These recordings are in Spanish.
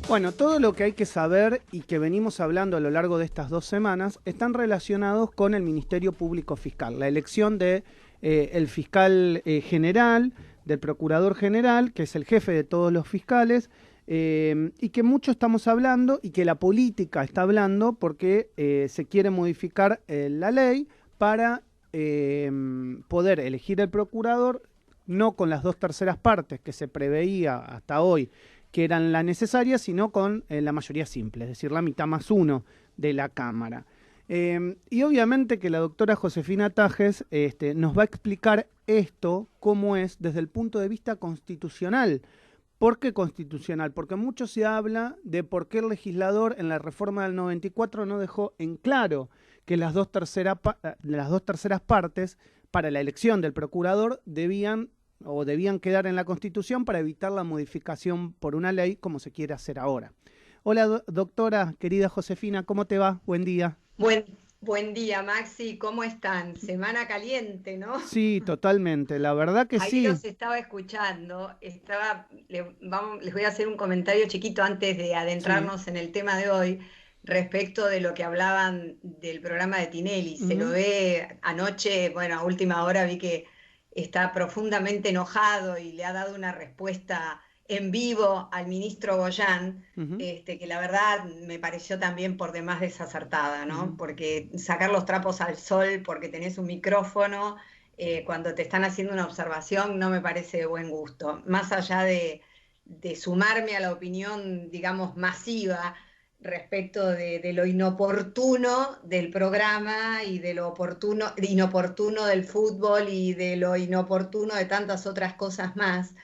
Bueno, todo lo que hay que saber y que venimos hablando a lo largo de estas 2 semanas están relacionados con el Ministerio Público Fiscal, la elección de el fiscal general, del procurador general, que es el jefe de todos los fiscales, y que mucho estamos hablando y que la política está hablando porque se quiere modificar la ley para poder elegir el procurador, no con las 2/3 partes que se preveía hasta hoy, que eran la necesaria, sino con la mayoría simple, es decir, la mitad más uno de la Cámara. Y obviamente que la doctora Josefina Tajes nos va a explicar esto, cómo es desde el punto de vista constitucional. ¿Por qué constitucional? Porque mucho se habla de por qué el legislador en la reforma del 94 no dejó en claro que las 2/3 partes para la elección del procurador debían quedar en la Constitución para evitar la modificación por una ley como se quiere hacer ahora. Hola, doctora, querida Josefina, ¿cómo te va? Buen día. Buen día, Maxi, ¿cómo están? Semana caliente, ¿no? Sí, totalmente, la verdad que Ahí sí. los estaba escuchando, les voy a hacer un comentario chiquito antes de Sí. adentrarnos en el tema de hoy, respecto de lo que hablaban del programa de Tinelli. Se lo Ujú. ve anoche, bueno, a última hora vi que está profundamente enojado y le ha dado una respuesta en vivo al ministro Goyán, Ujú. que la verdad me pareció también por demás desacertada, ¿no? Ujú. Porque sacar los trapos al sol porque tenés un micrófono cuando te están haciendo una observación no me parece de buen gusto. Más allá de sumarme a la opinión, digamos, masiva respecto de lo inoportuno del programa y de lo inoportuno del fútbol y de lo inoportuno de tantas otras cosas más,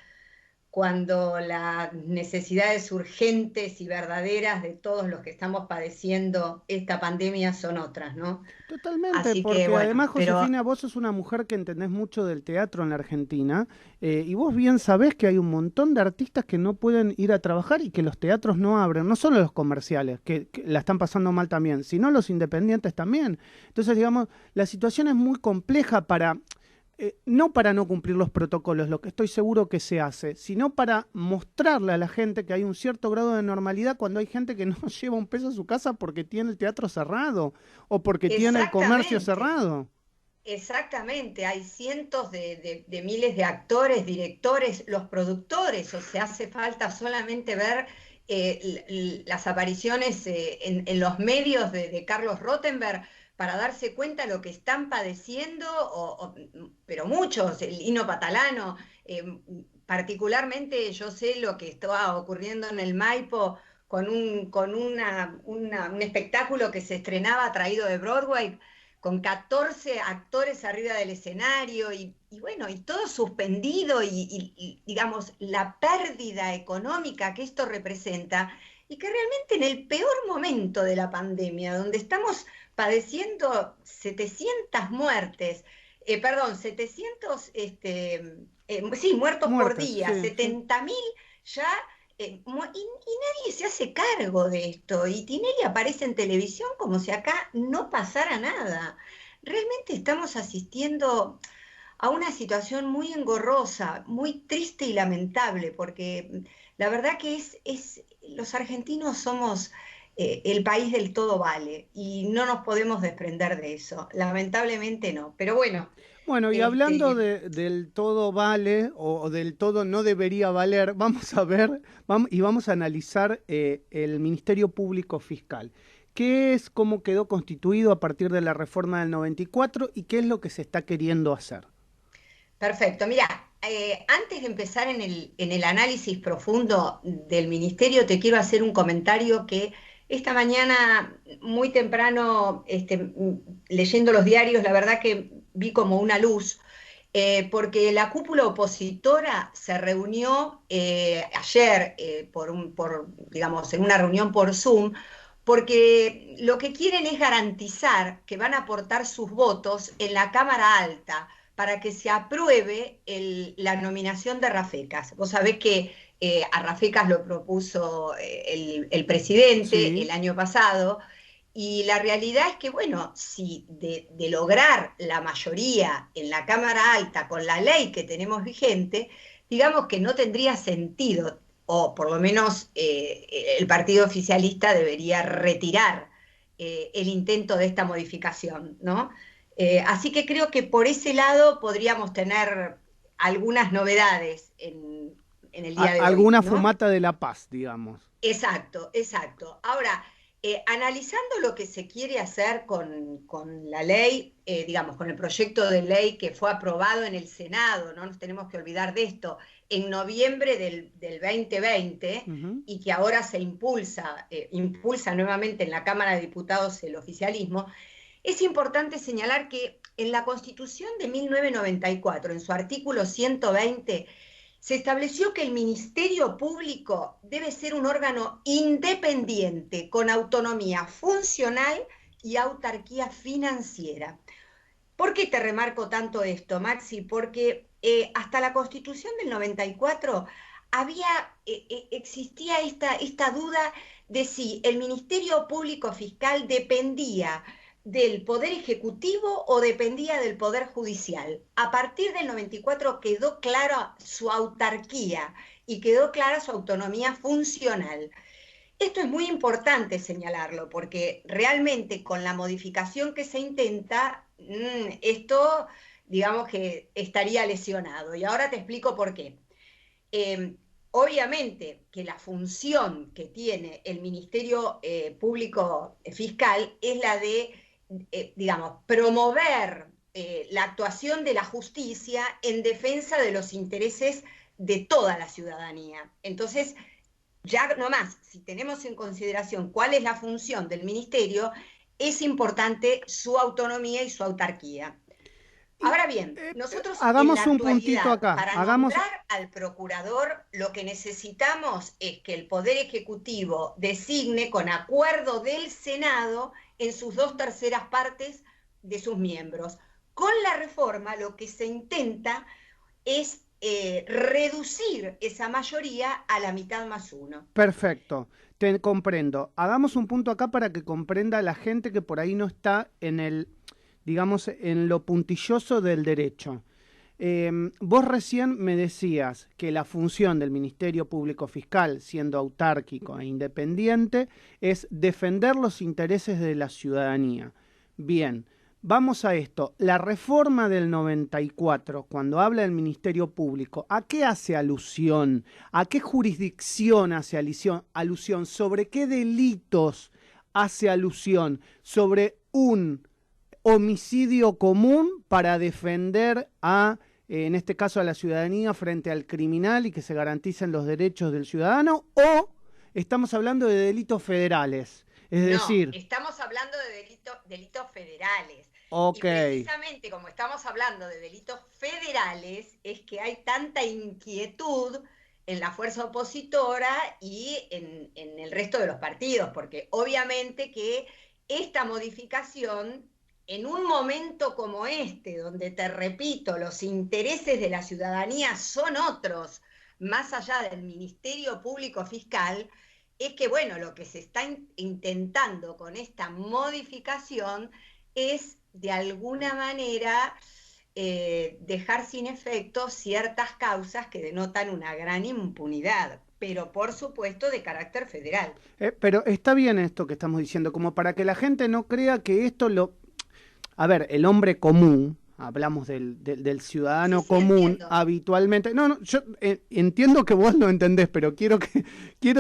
cuando las necesidades urgentes y verdaderas de todos los que estamos padeciendo esta pandemia son otras, ¿no? Totalmente, Así que porque bueno, además, pero Josefina, vos sos una mujer que entendés mucho del teatro en la Argentina, y vos bien sabés que hay un montón de artistas que no pueden ir a trabajar y que los teatros no abren, no solo los comerciales, que la están pasando mal también, sino los independientes también. Entonces, digamos, la situación es muy compleja no para no cumplir los protocolos, lo que estoy seguro que se hace, sino para mostrarle a la gente que hay un cierto grado de normalidad cuando hay gente que no lleva un peso a su casa porque tiene el teatro cerrado o porque tiene el comercio exactamente, cerrado. exactamente, hay cientos de miles de actores, directores, los productores, o sea, hace falta solamente ver las apariciones en los medios de Carlos Rottenberg para darse cuenta de lo que están padeciendo, pero muchos, el Lino Patalano, particularmente yo sé lo que estaba ocurriendo en el Maipo con un espectáculo que se estrenaba traído de Broadway, con 14 actores arriba del escenario y bueno, y todo suspendido digamos, la pérdida económica que esto representa y que realmente en el peor momento de la pandemia, donde estamos padeciendo 700 muertes, perdón, 700, sí, muertos por Muertes, día, sí, sí. 70.000 ya, y nadie se hace cargo de esto. Y Tinelli aparece en televisión como si acá no pasara nada. Realmente estamos asistiendo a una situación muy engorrosa, muy triste y lamentable, porque la verdad que los argentinos somos el país del todo vale y no nos podemos desprender de eso. Lamentablemente no. Pero bueno, Bueno, y hablando este, del todo vale o del todo no debería valer, vamos a ver y vamos a analizar el Ministerio Público Fiscal. ¿Qué es, cómo quedó constituido a partir de la reforma del 94 y qué es lo que se está queriendo hacer? perfecto. Mira, antes de empezar en el análisis profundo del ministerio, te quiero hacer un comentario que esta mañana, muy temprano, leyendo los diarios, la verdad que vi como una luz, porque la cúpula opositora se reunió ayer digamos, en una reunión por Zoom, porque lo que quieren es garantizar que van a aportar sus votos en la Cámara Alta para que se apruebe la nominación de Rafecas. Vos sabés que a Rafecas lo propuso el presidente Sí. el año pasado, y la realidad es que, bueno, si de lograr la mayoría en la Cámara Alta con la ley que tenemos vigente, digamos que no tendría sentido o por lo menos el partido oficialista debería retirar el intento de esta modificación, ¿no? Así que creo que por ese lado podríamos tener algunas novedades en el día de hoy, Alguna ¿no? fumata de la paz, digamos. Exacto, exacto. Ahora, analizando lo que se quiere hacer con la ley, digamos, con el proyecto de ley que fue aprobado en el Senado, no nos tenemos que olvidar de esto, en noviembre del 2020 Ujú. y que ahora se impulsa nuevamente en la Cámara de Diputados el oficialismo, es importante señalar que en la Constitución de 1994, en su artículo 120, se estableció que el Ministerio Público debe ser un órgano independiente, con autonomía funcional y autarquía financiera. ¿Por qué te remarco tanto esto, Maxi? Porque hasta la Constitución del 94 existía esta duda de si el Ministerio Público Fiscal dependía del Poder Ejecutivo o dependía del Poder Judicial. A partir del 94 quedó clara su autarquía y quedó clara su autonomía funcional. Esto es muy importante señalarlo porque realmente con la modificación que se intenta, esto digamos que estaría lesionado. Y ahora te explico por qué. Eh, Obviamente que la función que tiene el Ministerio Público Fiscal es la de, digamos, promover la actuación de la justicia en defensa de los intereses de toda la ciudadanía. Entonces, ya nomás, si tenemos en consideración cuál es la función del ministerio, es importante su autonomía y su autarquía. Y Ahora bien, nosotros en la hagamos un puntito actualidad, acá. para Hagamos, nombrar al procurador, lo que necesitamos es que el Poder Ejecutivo designe con acuerdo del Senado en sus 2/3 de sus miembros. Con la reforma lo que se intenta es reducir esa mayoría a la mitad más uno. perfecto, te comprendo. Hagamos un punto acá para que comprenda la gente que por ahí no está en el, digamos, en lo puntilloso del derecho. Vos recién me decías que la función del Ministerio Público Fiscal, siendo autárquico e independiente, es defender los intereses de la ciudadanía. Bien, vamos a esto. La reforma del 94, cuando habla del Ministerio Público, ¿a qué hace alusión? ¿A qué jurisdicción hace alusión? ¿Sobre qué delitos hace alusión? ¿Sobre un homicidio común para defender a, en este caso, a la ciudadanía frente al criminal y que se garanticen los derechos del ciudadano? ¿O estamos hablando de delitos federales? Es No, decir, estamos hablando de delitos federales. Y ok, precisamente como estamos hablando de delitos federales, es que hay tanta inquietud en la fuerza opositora y en el resto de los partidos, porque obviamente que esta modificación, en un momento como este, donde te repito, los intereses de la ciudadanía son otros, más allá del Ministerio Público Fiscal, es que, bueno, lo que se está intentando con esta modificación es, de alguna manera, dejar sin efecto ciertas causas que denotan una gran impunidad, pero por supuesto de carácter federal. pero está bien esto que estamos diciendo, como para que la gente no crea que esto lo... A ver, el hombre común, hablamos del Sí, ciudadano sí, común entiendo. habitualmente. No, no, yo entiendo que vos lo entendés, pero quiero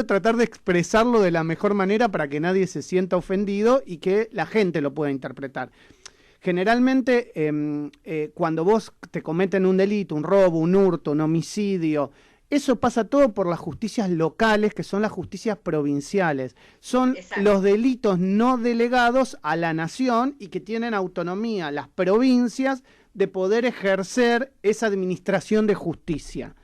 tratar de expresarlo de la mejor manera para que nadie se sienta ofendido y que la gente lo pueda interpretar. Generalmente, cuando vos te cometen un delito, un robo, un hurto, un homicidio, eso pasa todo por las justicias locales, que son las justicias provinciales. Son los Exacto. delitos no delegados a la nación y que tienen autonomía las provincias de poder ejercer esa administración de justicia.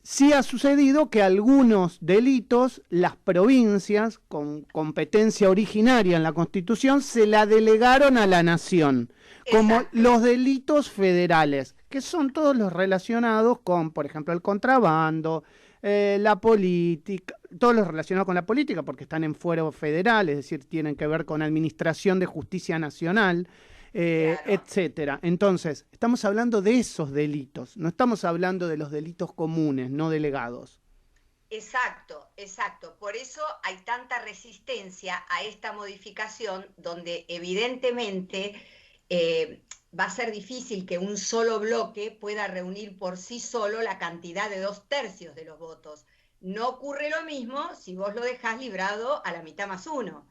Sí ha sucedido que algunos delitos, las provincias, con competencia originaria en la Constitución, se la delegaron a la nación, como Exacto. los delitos federales, que son todos los relacionados con, por ejemplo, el contrabando, la política, todos los relacionados con la política, porque están en fuero federal, es decir, tienen que ver con administración de justicia nacional, Claro. etcétera. Entonces, estamos hablando de esos delitos, no estamos hablando de los delitos comunes, no delegados. Exacto, exacto. Por eso hay tanta resistencia a esta modificación, donde evidentemente va a ser difícil que un solo bloque pueda reunir por sí solo la cantidad de 2/3 de los votos. No ocurre lo mismo si vos lo dejás librado a la mitad más uno.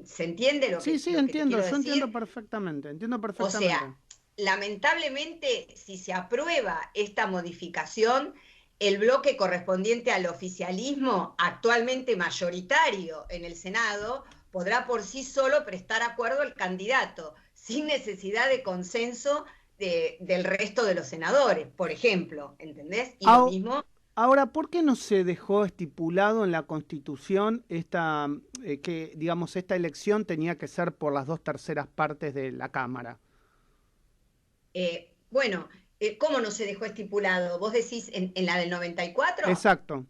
¿Se entiende Sí, sí, lo que te entiendo, quiero yo entiendo decir? perfectamente, entiendo O perfectamente. sea, lamentablemente, si se aprueba esta modificación, el bloque correspondiente al oficialismo, actualmente mayoritario en el Senado, podrá por sí solo prestar acuerdo al candidato, sin necesidad de consenso del resto de los senadores, por ejemplo, ¿entendés? Y lo Au- mismo. Ahora, ¿por qué no se dejó estipulado en la Constitución que, digamos, esta elección tenía que ser por las 2/3 de la Cámara? Bueno, ¿cómo no se dejó estipulado? ¿Vos decís en la del 94? Exacto.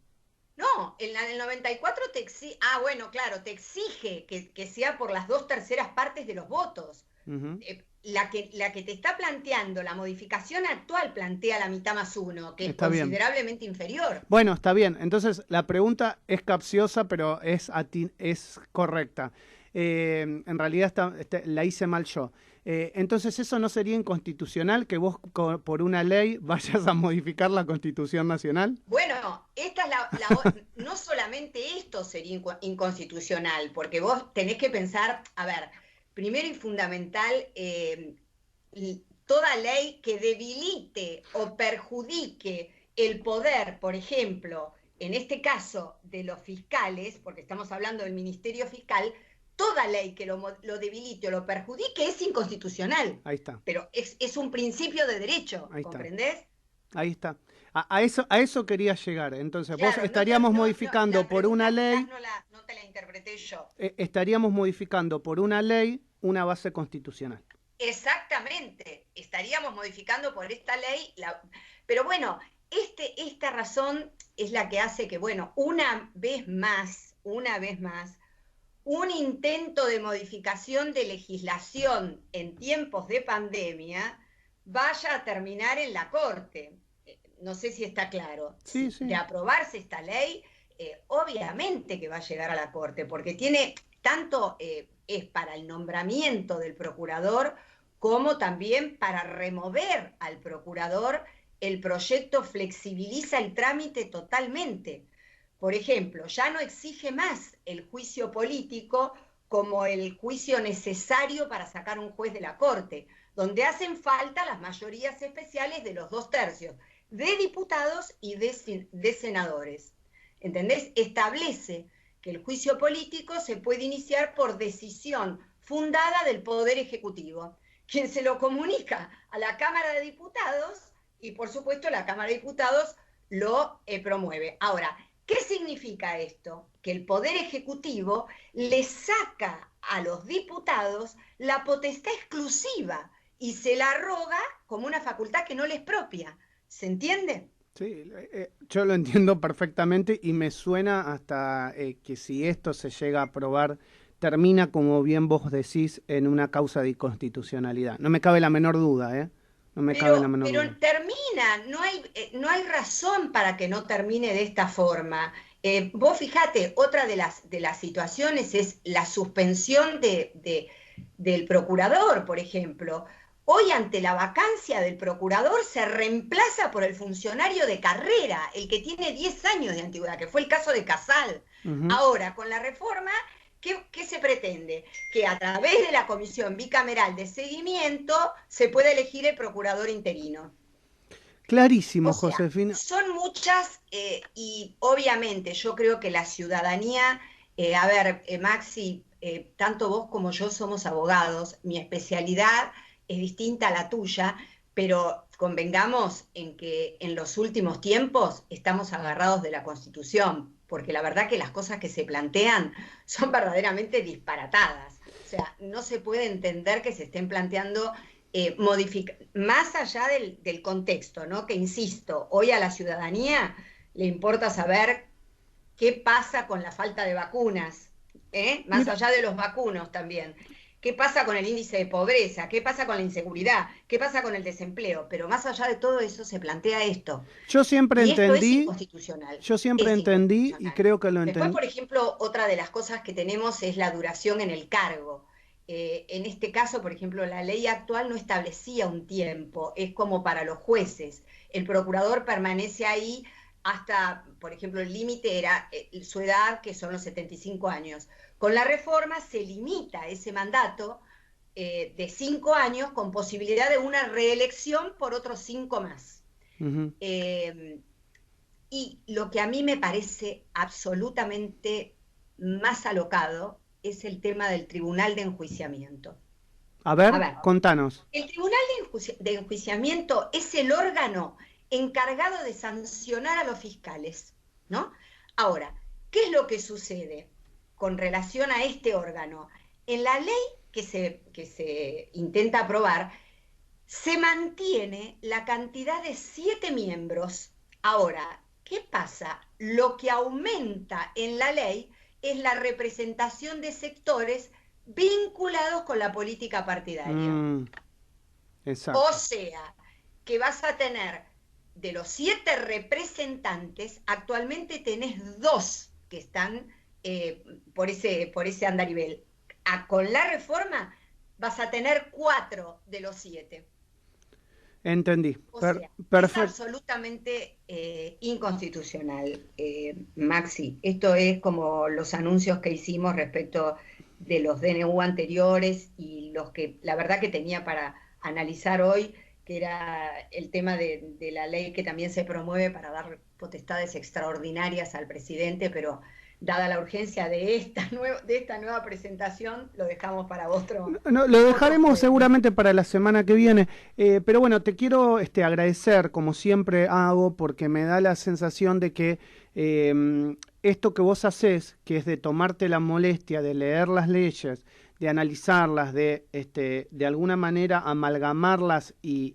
No, en la del 94 te exige, bueno, claro, te exige que sea por las 2/3 de los votos. Ujú. La que te está planteando, la modificación actual plantea la mitad más uno, que es Está bien. considerablemente inferior. Bueno, está bien. Entonces, la pregunta es capciosa, pero es correcta. En realidad la hice mal yo. Entonces, ¿eso no sería inconstitucional que vos por una ley vayas a modificar la Constitución Nacional? Bueno, esta es no solamente esto sería inconstitucional, porque vos tenés que pensar, a ver, primero y fundamental, toda ley que debilite o perjudique el poder, por ejemplo, en este caso de los fiscales, porque estamos hablando del Ministerio Fiscal, toda ley que lo debilite o lo perjudique es inconstitucional, Ahí está, pero es un principio de derecho, ahí está, ¿comprendés? ahí está. A eso quería llegar. Entonces, vos Claro, estaríamos la modificando por una pregunta quizás ley, no te la interpreté yo. estaríamos modificando por una ley una base constitucional. Exactamente, estaríamos modificando por esta ley, pero bueno, esta razón es la que hace que, bueno, una vez más, un intento de modificación de legislación en tiempos de pandemia vaya a terminar en la Corte. No sé si está claro. Sí, De sí. aprobarse esta ley, obviamente que va a llegar a la Corte, porque tiene tanto, es para el nombramiento del procurador, como también para remover al procurador. El proyecto flexibiliza el trámite totalmente. Por ejemplo, ya no exige más el juicio político como el juicio necesario para sacar un juez de la Corte, donde hacen falta las mayorías especiales de los 2/3 de diputados y de senadores. ¿Entendés? Establece que el juicio político se puede iniciar por decisión fundada del Poder Ejecutivo, quien se lo comunica a la Cámara de Diputados y, por supuesto, la Cámara de Diputados lo promueve. Ahora, ¿qué significa esto? Que el Poder Ejecutivo le saca a los diputados la potestad exclusiva y se la arroga como una facultad que no les propia. ¿Se entiende? Sí, yo lo entiendo perfectamente y me suena hasta que si esto se llega a aprobar, termina, como bien vos decís, en una causa de inconstitucionalidad. No me cabe la menor duda, ¿eh? No me cabe la menor Pero duda. termina, no hay razón para que no termine de esta forma. Vos fijate, otra de las situaciones es la suspensión del procurador, por ejemplo. Hoy, ante la vacancia del procurador, se reemplaza por el funcionario de carrera, el que tiene 10 años de antigüedad, que fue el caso de Casal. Ujú. Ahora, con la reforma, ¿qué se pretende? Que a través de la comisión bicameral de seguimiento se pueda elegir el procurador interino. Clarísimo, O sea, Josefina. son muchas y obviamente yo creo que la ciudadanía, a ver, Maxi, tanto vos como yo somos abogados, mi especialidad es distinta a la tuya, pero convengamos en que en los últimos tiempos estamos agarrados de la Constitución, porque la verdad que las cosas que se plantean son verdaderamente disparatadas. O sea, no se puede entender que se estén planteando más allá del contexto, ¿no? Que insisto, hoy a la ciudadanía le importa saber qué pasa con la falta de vacunas, más Mira, allá de los vacunos también. qué pasa con el índice de pobreza, qué pasa con la inseguridad, qué pasa con el desempleo, pero más allá de todo eso se plantea esto. Yo siempre Y esto entendí, yo siempre es entendí y inconstitucional. creo que lo Después, entendí. por ejemplo, otra de las cosas que tenemos es la duración en el cargo. En este caso, por ejemplo, la ley actual no establecía un tiempo, es como para los jueces. El procurador permanece ahí hasta, por ejemplo, el límite era su edad, que son los 75 años. Con la reforma se limita ese mandato de 5 años con posibilidad de una reelección por otros 5 más. Ujú. Eh, y lo que a mí me parece absolutamente más alocado es el tema del tribunal de enjuiciamiento. A A ver, ver, contanos. el tribunal de enjuiciamiento es el órgano encargado de sancionar a los fiscales, ¿no? Ahora, ¿qué es lo que sucede con relación a este órgano? En la ley que se intenta aprobar, se mantiene la cantidad de 7 miembros. Ahora, ¿qué pasa? Lo que aumenta en la ley es la representación de sectores vinculados con la política partidaria. Mm, O exacto. sea, que vas a tener de los 7 representantes, actualmente tenés 2 que están por ese andarivel. Con la reforma vas a tener 4 de los 7. Entendí. O sea, es Perfecto. absolutamente inconstitucional, Maxi. Esto es como los anuncios que hicimos respecto de los DNU anteriores y los que la verdad que tenía para analizar hoy, que era el tema de la ley que también se promueve para dar potestades extraordinarias al presidente, pero dada la urgencia de esta nueva presentación, lo dejamos para No, lo otro dejaremos jueves. seguramente para la semana que viene, pero bueno, te quiero agradecer, como siempre hago, porque me da la sensación de que esto que vos hacés, que es de tomarte la molestia de leer las leyes, de analizarlas, de alguna manera amalgamarlas y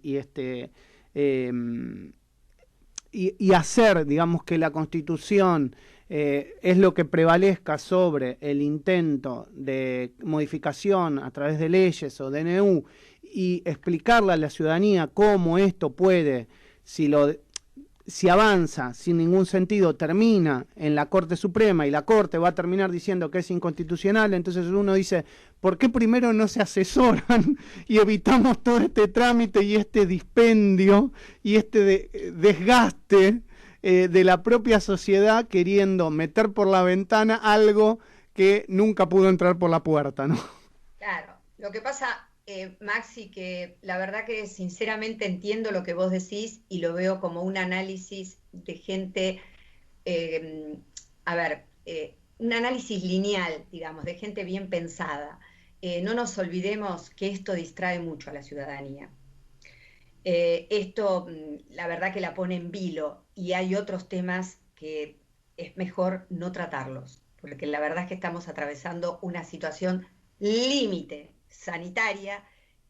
hacer, digamos, que la Constitución es lo que prevalezca sobre el intento de modificación a través de leyes o DNU y explicarle a la ciudadanía cómo esto puede, si avanza sin ningún sentido, termina en la Corte Suprema y la Corte va a terminar diciendo que es inconstitucional, entonces uno dice, ¿por qué primero no se asesoran y evitamos todo este trámite y este dispendio y desgaste de la propia sociedad queriendo meter por la ventana algo que nunca pudo entrar por la puerta, ¿no? Claro, lo que pasa, Maxi, que la verdad que sinceramente entiendo lo que vos decís y lo veo como un análisis de gente, eh, a ver, un análisis lineal, digamos, de gente bien pensada. No nos olvidemos que esto distrae mucho a la ciudadanía. Esto, la verdad que la pone en vilo y hay otros temas que es mejor no tratarlos, porque la verdad es que estamos atravesando una situación límite sanitaria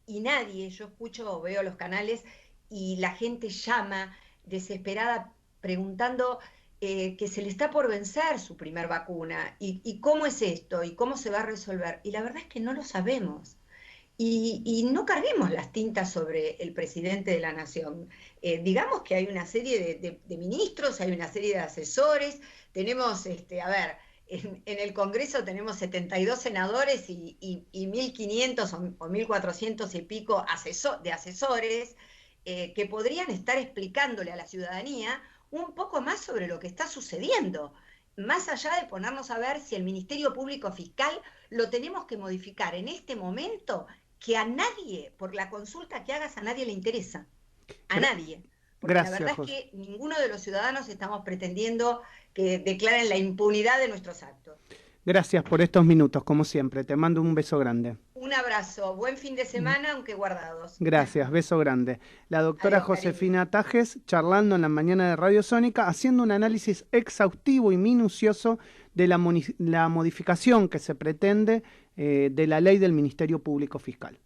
y nadie, yo escucho o veo los canales y la gente llama desesperada preguntando que se le está por vencer su primer vacuna y cómo es esto y cómo se va a resolver. Y la verdad es que no lo sabemos. Y no carguemos las tintas sobre el presidente de la nación. Digamos que hay una serie de ministros, hay una serie de asesores, tenemos, a ver, en el Congreso tenemos 72 senadores y 1.500 o 1.400 y pico de asesores que podrían estar explicándole a la ciudadanía un poco más sobre lo que está sucediendo, más allá de ponernos a ver si el Ministerio Público Fiscal lo tenemos que modificar en este momento, que a nadie, por la consulta que hagas, a nadie le interesa, a Gra- nadie. Porque la Gracias, verdad es José. que ninguno de los ciudadanos estamos pretendiendo que declaren la impunidad de nuestros actos. Gracias por estos minutos, como siempre. Te mando un beso grande. Un abrazo, buen fin de semana, aunque guardados. Gracias, beso grande. La doctora Adiós, cariño. Josefina Tajes charlando en la mañana de Radio Sónica, haciendo un análisis exhaustivo y minucioso de la modificación que se pretende de la ley del Ministerio Público Fiscal.